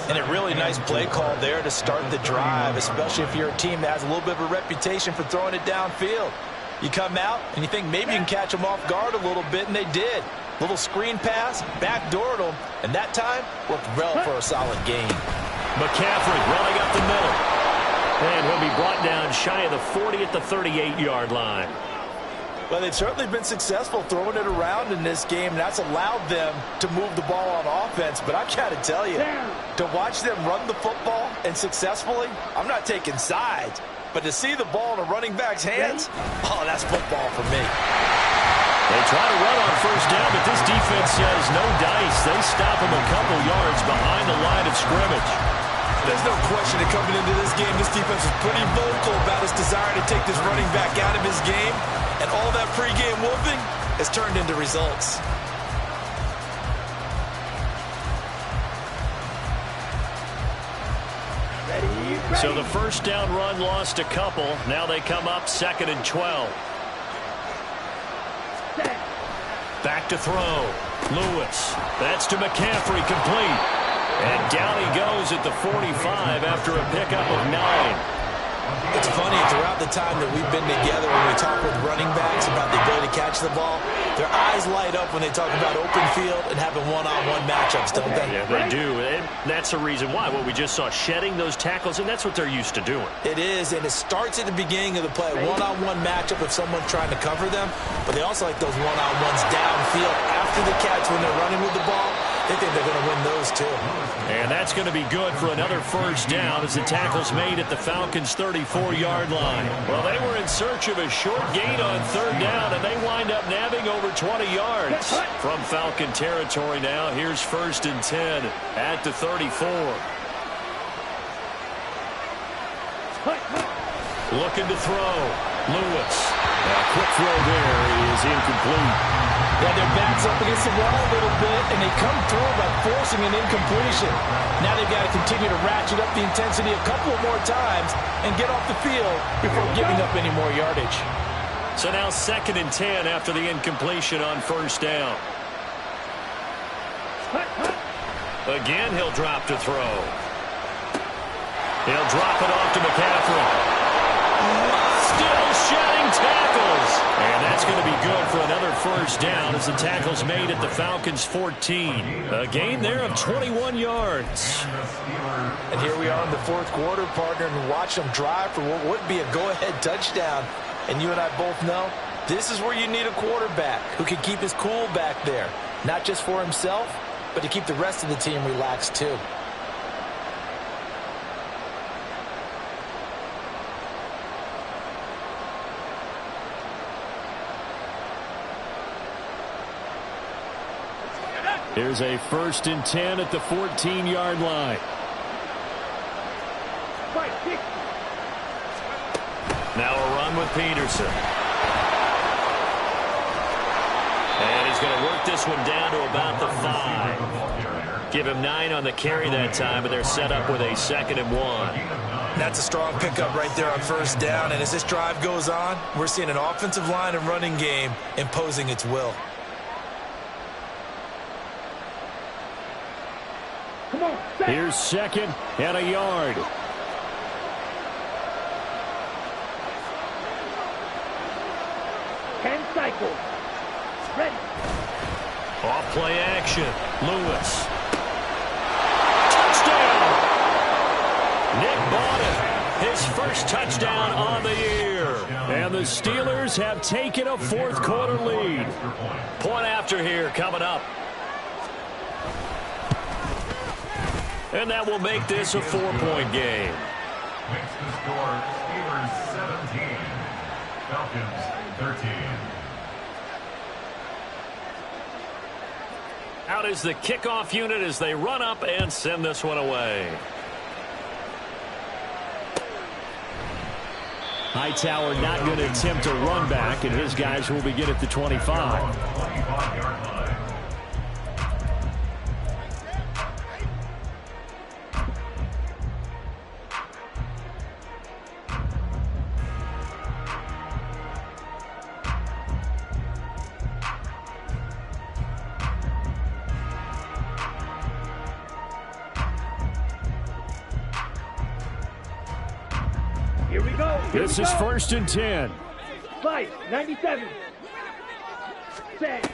Speaker 3: And a really nice play call there to start the drive, especially if you're a team that has a little bit of a reputation for throwing it downfield. You come out and you think maybe you can catch them off guard a little bit, and they did. Little screen pass, backdoored them, and that time worked well for a solid gain.
Speaker 1: McCaffrey running up the middle. And he'll be brought down shy of the 40 at the 38-yard line.
Speaker 3: Well, they've certainly been successful throwing it around in this game, and that's allowed them to move the ball on offense. But I've got to tell you, to watch them run the football and successfully, I'm not taking sides, but to see the ball in a running back's hands, oh, that's football for me.
Speaker 1: They try to run on first down, but this defense says no dice. They stop him a couple yards behind the line of scrimmage.
Speaker 3: There's no question that coming into this game, this defense was pretty vocal about its desire to take this running back out of his game. And all that pregame whooping has turned into results.
Speaker 1: So the first down run lost a couple. Now they come up 2nd and 12. Back to throw. Lewis. That's to McCaffrey, complete. And down he goes at the 45 after a pickup of 9.
Speaker 3: It's funny, throughout the time that we've been together, when we talk with running backs about the ability to catch the ball, their eyes light up when they talk about open field and having one-on-one matchups, don't they?
Speaker 1: Yeah, they do. And that's the reason why. What we just saw, shedding those tackles, and that's what they're used to doing.
Speaker 3: It is, and it starts at the beginning of the play. One-on-one matchup if someone's trying to cover them, but they also like those one-on-ones downfield after the catch when they're running with the ball. They think they're going to win those, too.
Speaker 1: And that's going to be good for another first down as the tackle's made at the Falcons' 34-yard line. Well, they were in search of a short gain on 3rd down, and they wind up nabbing over 20 yards. From Falcon territory now, here's 1st and 10 at the 34. Looking to throw. Lewis. A quick throw there is incomplete.
Speaker 3: Yeah, their backs up against the wall a little bit, and they come through by forcing an incompletion. Now they've got to continue to ratchet up the intensity a couple more times and get off the field before giving up any more yardage.
Speaker 1: So now 2nd and 10 after the incompletion on first down. Again, he'll drop to throw. He'll drop it off to McCaffrey. Still shedding tackles. And that's going to be good for another first down as the tackle's made at the Falcons' 14. A gain there of 21 yards.
Speaker 3: And here we are in the 4th quarter, partner, and watch them drive for what would be a go-ahead touchdown. And you and I both know this is where you need a quarterback who can keep his cool back there. Not just for himself, but to keep the rest of the team relaxed too.
Speaker 1: Here's a 1st and 10 at the 14-yard line. Now a run with Peterson. And he's going to work this one down to about the 5. Give him 9 on the carry that time, but they're set up with a 2nd and 1.
Speaker 3: That's a strong pickup right there on first down. And as this drive goes on, we're seeing an offensive line and running game imposing its will.
Speaker 1: Here's 2nd and a yard.
Speaker 2: Cycles. Ready.
Speaker 1: Off play action. Lewis. Touchdown. Nick bought it. His first touchdown on the year. And the Steelers have taken a 4th quarter lead. Point after here coming up. And that will make this a 4-point game.
Speaker 4: Makes the score Steelers 17, Falcons 13.
Speaker 1: Out is the kickoff unit as they run up and send this one away. Hightower not going to attempt a run back, and his guys will begin at the 25. This is 1st and 10.
Speaker 2: Fight, 97. Set.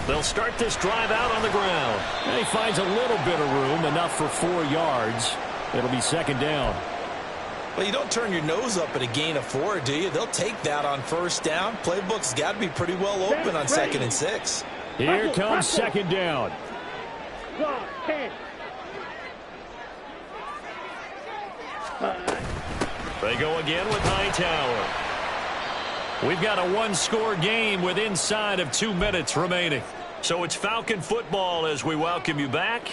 Speaker 1: They'll start this drive out on the ground. And he finds a little bit of room, enough for 4 yards. It'll be 2nd down.
Speaker 3: Well, you don't turn your nose up at a gain of 4, do you? They'll take that on first down. Playbook's got to be pretty well open on 2nd and 6.
Speaker 1: Here comes 2nd down.
Speaker 2: 10.
Speaker 1: They go again with Hightower. We've got a one-score game with inside of 2 minutes remaining. So it's Falcon football as we welcome you back.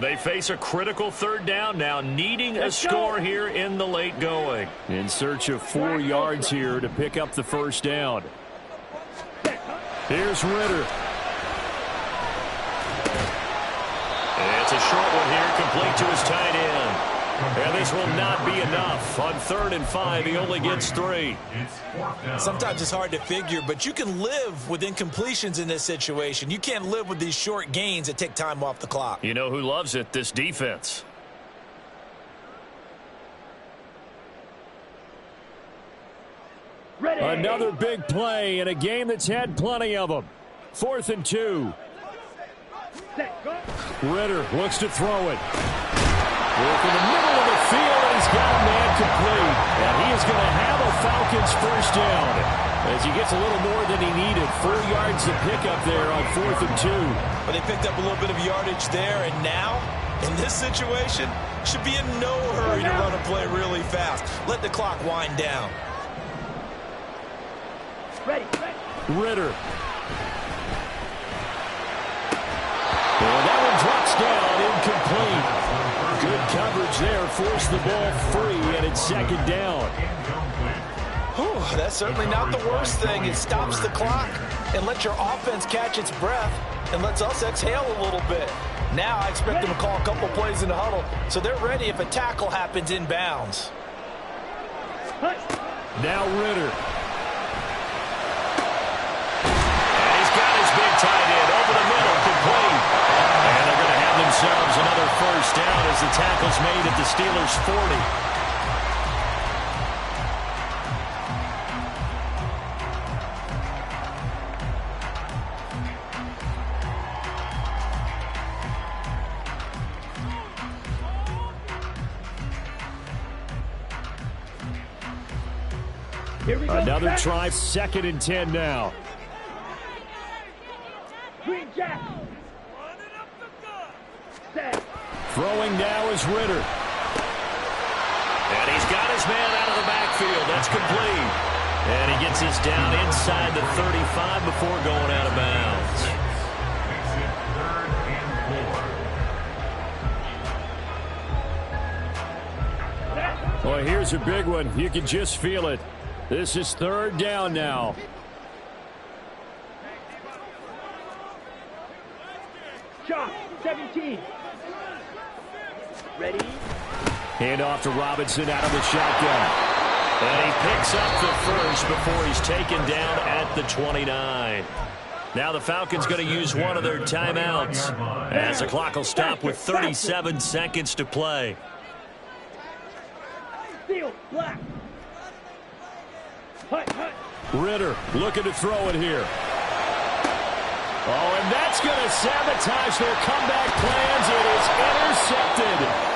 Speaker 1: They face a critical third down now, needing a score here in the late going. In search of 4 yards here to pick up the first down. Here's Ritter. It's a short one here, complete to his tight end. And this will not be enough. On 3rd and 5, he only gets 3.
Speaker 3: Sometimes it's hard to figure, but you can live with incompletions in this situation. You can't live with these short gains that take time off the clock.
Speaker 1: You know who loves it? This defense.
Speaker 2: Ready.
Speaker 1: Another big play in a game that's had plenty of them. 4th and 2.
Speaker 2: Set, go.
Speaker 1: Ritter looks to throw it. Work in the middle of the field, and he's got a man complete. And he is going to have a Falcons first down as he gets a little more than he needed. 4 yards to pick up there on 4th and 2.
Speaker 3: But they picked up a little bit of yardage there, and now, in this situation, should be in no hurry to run a play really fast. Let the clock wind down.
Speaker 2: Ready.
Speaker 1: Ritter. And that one drops down, incomplete. Good coverage there, forced the ball free, and it's 2nd down.
Speaker 3: Whew, that's certainly not the worst thing. It stops the clock and lets your offense catch its breath and lets us exhale a little bit. Now I expect them to call a couple plays in the huddle so they're ready if a tackle happens inbounds.
Speaker 1: Now Ritter. And he's got his big tight end over the middle, complete. And they're going to have themselves another first down as the tackle's made at the Steelers' 40.
Speaker 2: Here we go.
Speaker 1: Another try, 2nd and 10 now.
Speaker 2: Green Jack. Set.
Speaker 1: Throwing now is Ritter. And he's got his man out of the backfield. That's complete. And he gets his down inside the 35 before going out of bounds. Well, here's a big one. You can just feel it. This is 3rd down now.
Speaker 2: Chop. 17. Ready.
Speaker 1: Hand off to Robinson out of the shotgun. And he picks up the first before he's taken down at the 29. Now the Falcons going to use one of their timeouts as the clock will stop with 37 seconds to play.
Speaker 2: Steel. Black. Hut.
Speaker 1: Ritter looking to throw it here. Oh, and that's going to sabotage their comeback plans. It is intercepted.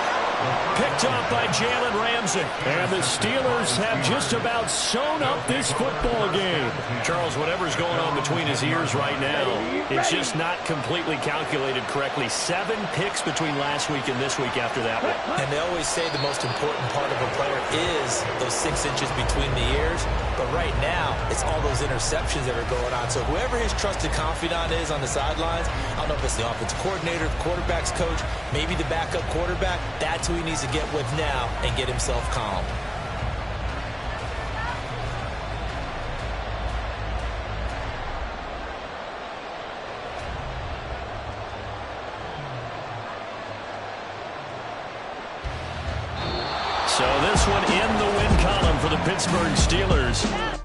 Speaker 1: Picked off by Jalen Ramsey. And the Steelers have just about sewn up this football game. Charles, whatever's going on between his ears right now, it's just not completely calculated correctly. 7 picks between last week and this week after that one.
Speaker 3: And they always say the most important part of a player is those 6 inches between the ears. But right now, it's all those interceptions that are going on. So whoever his trusted confidant is on the sidelines, I don't know if it's the offensive coordinator, the quarterback's coach, maybe the backup quarterback, that's who he needs to get with now and get himself calm.
Speaker 1: So this one in the win column for the Pittsburgh Steelers.